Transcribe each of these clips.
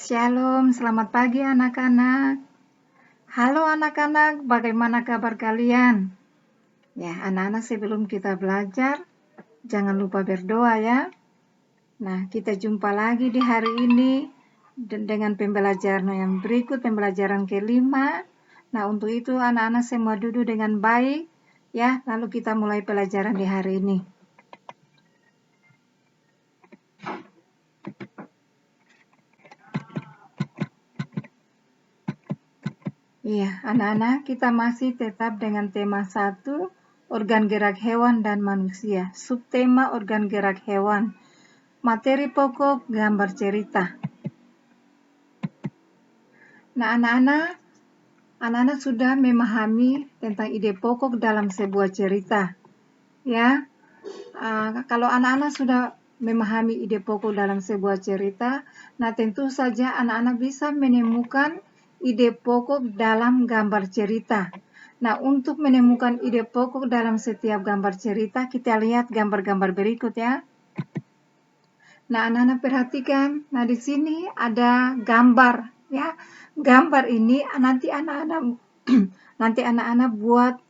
Shalom, selamat pagi anak-anak. Halo anak-anak, bagaimana kabar kalian? Ya, anak-anak sebelum kita belajar, jangan lupa berdoa ya. Nah, kita jumpa lagi di hari ini dengan pembelajaran yang berikut, pembelajaran kelima. Nah, untuk itu anak-anak semua duduk dengan baik ya, lalu kita mulai pelajaran di hari ini. Iya, anak-anak, kita masih tetap dengan tema 1, organ gerak hewan dan manusia. Subtema organ gerak hewan. Materi pokok gambar cerita. Nah, anak-anak sudah memahami tentang ide pokok dalam sebuah cerita. Ya, kalau anak-anak sudah memahami ide pokok dalam sebuah cerita, nah tentu saja anak-anak bisa menemukan ide pokok dalam gambar cerita. Nah, untuk menemukan ide pokok dalam setiap gambar cerita, kita lihat gambar-gambar berikut ya. Nah, anak-anak perhatikan. Nah, di sini ada gambar ya. Gambar ini nanti anak-anak buat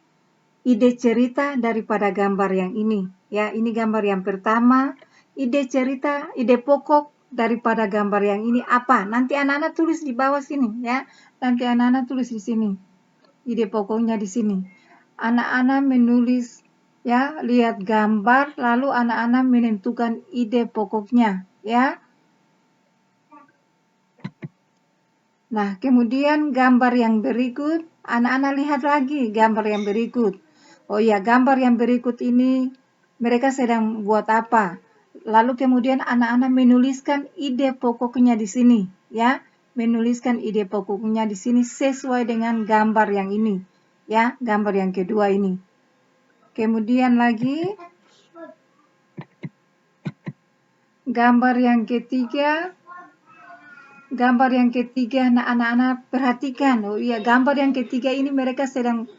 ide cerita daripada gambar yang ini. Ya, ini gambar yang pertama. Ide cerita, ide pokok daripada gambar yang ini apa? Nanti anak-anak tulis di bawah sini ya. Nanti anak-anak tulis di sini. Ide pokoknya di sini. Anak-anak menulis ya, lihat gambar lalu anak-anak menentukan ide pokoknya ya. Nah, kemudian gambar yang berikut, anak-anak lihat lagi gambar yang berikut. Oh iya, gambar yang berikut ini mereka sedang buat apa? Lalu kemudian anak-anak menuliskan ide pokoknya di sini, ya. Menuliskan ide pokoknya di sini sesuai dengan gambar yang ini, ya, gambar yang kedua ini. Kemudian lagi gambar yang ketiga, nah anak-anak perhatikan. Oh iya, gambar yang ketiga ini mereka sedang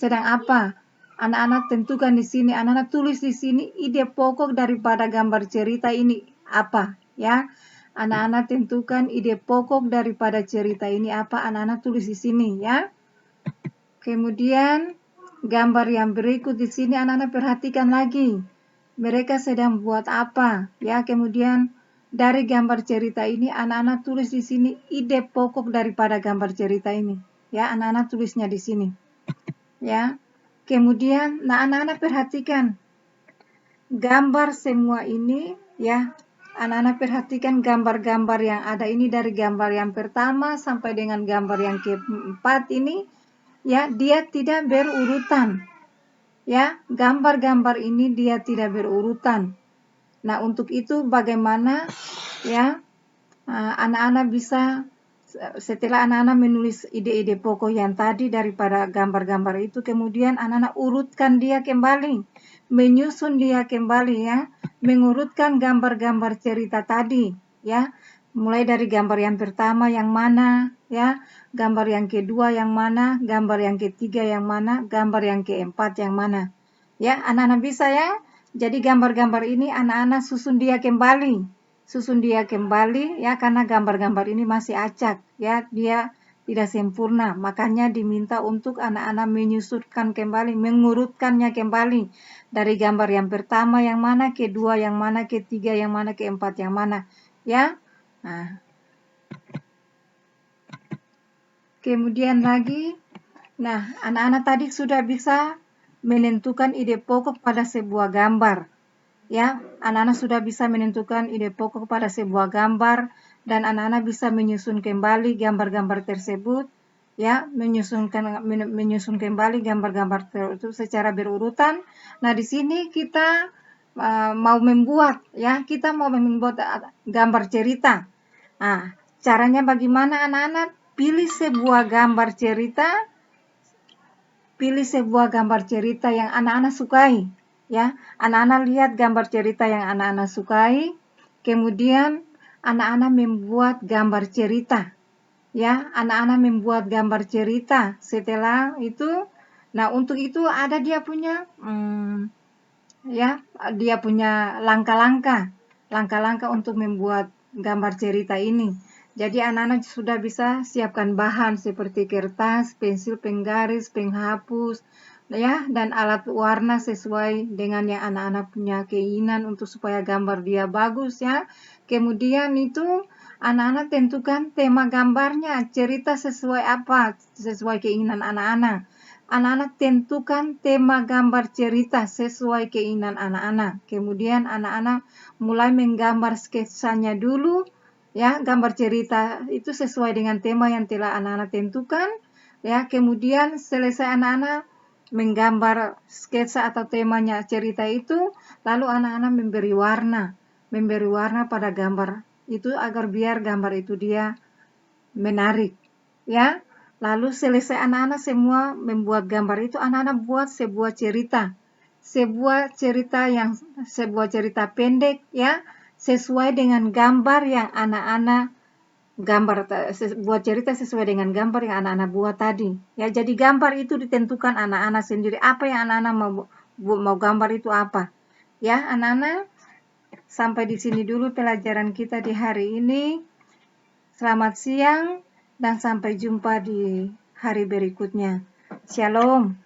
apa? Anak-anak tentukan di sini, anak-anak tulis di sini ide pokok daripada gambar cerita ini apa, ya. Anak-anak tentukan ide pokok daripada cerita ini apa, anak-anak tulis di sini, ya. Kemudian gambar yang berikut di sini anak-anak perhatikan lagi. Mereka sedang buat apa, ya. Kemudian dari gambar cerita ini anak-anak tulis di sini ide pokok daripada gambar cerita ini, ya. Anak-anak tulisnya di sini, ya. Kemudian, nah anak-anak perhatikan gambar semua ini, ya. Anak-anak perhatikan gambar-gambar yang ada ini dari gambar yang pertama sampai dengan gambar yang keempat ini, ya, dia tidak berurutan. Ya, gambar-gambar ini dia tidak berurutan. Nah, untuk itu bagaimana ya anak-anak bisa setelah anak-anak menulis ide-ide pokok yang tadi daripada gambar-gambar itu, kemudian anak-anak urutkan dia kembali, menyusun dia kembali ya, mengurutkan gambar-gambar cerita tadi ya, mulai dari gambar yang pertama yang mana ya, gambar yang kedua yang mana, gambar yang ketiga yang mana, gambar yang keempat yang mana ya. Anak-anak bisa ya. Jadi gambar-gambar ini anak-anak susun dia kembali ya, karena gambar-gambar ini masih acak ya, dia tidak sempurna, makanya diminta untuk anak-anak menyusunkan kembali, mengurutkannya kembali dari gambar yang pertama yang mana, kedua yang mana, ketiga yang mana, keempat yang mana ya. Nah, kemudian lagi, nah anak-anak tadi sudah bisa menentukan ide pokok pada sebuah gambar. Ya, anak-anak sudah bisa menentukan ide pokok pada sebuah gambar dan anak-anak bisa menyusun kembali gambar-gambar tersebut, ya, menyusun kembali gambar-gambar itu secara berurutan. Nah, di sini kita mau membuat gambar cerita. Nah, caranya bagaimana anak-anak? Pilih sebuah gambar cerita yang anak-anak sukai. Ya, anak-anak lihat gambar cerita yang anak-anak sukai, kemudian anak-anak membuat gambar cerita. Ya, anak-anak membuat gambar cerita. Setelah itu, nah untuk itu ada dia punya langkah-langkah untuk membuat gambar cerita ini. Jadi anak-anak sudah bisa siapkan bahan seperti kertas, pensil, penggaris, penghapus, ya, dan alat warna sesuai dengan yang anak-anak punya keinginan untuk supaya gambar dia bagus, ya. Kemudian itu anak-anak tentukan tema gambarnya, cerita sesuai apa, sesuai keinginan anak-anak. Anak-anak tentukan tema gambar cerita sesuai keinginan anak-anak. Kemudian anak-anak mulai menggambar sketsanya dulu, ya, gambar cerita itu sesuai dengan tema yang telah anak-anak tentukan, ya. Kemudian selesai anak-anak menggambar sketsa atau temanya cerita itu, lalu anak-anak memberi warna pada gambar itu agar biar gambar itu dia menarik, ya. Lalu selesai anak-anak semua membuat gambar itu, anak-anak buat sebuah cerita pendek, ya, sesuai dengan gambar yang anak-anak buat cerita sesuai dengan gambar yang anak-anak buat tadi, ya. Jadi gambar itu ditentukan anak-anak sendiri, apa yang anak-anak mau gambar itu apa, ya. Anak-anak, sampai di sini dulu pelajaran kita di hari ini. Selamat siang dan sampai jumpa di hari berikutnya. Shalom.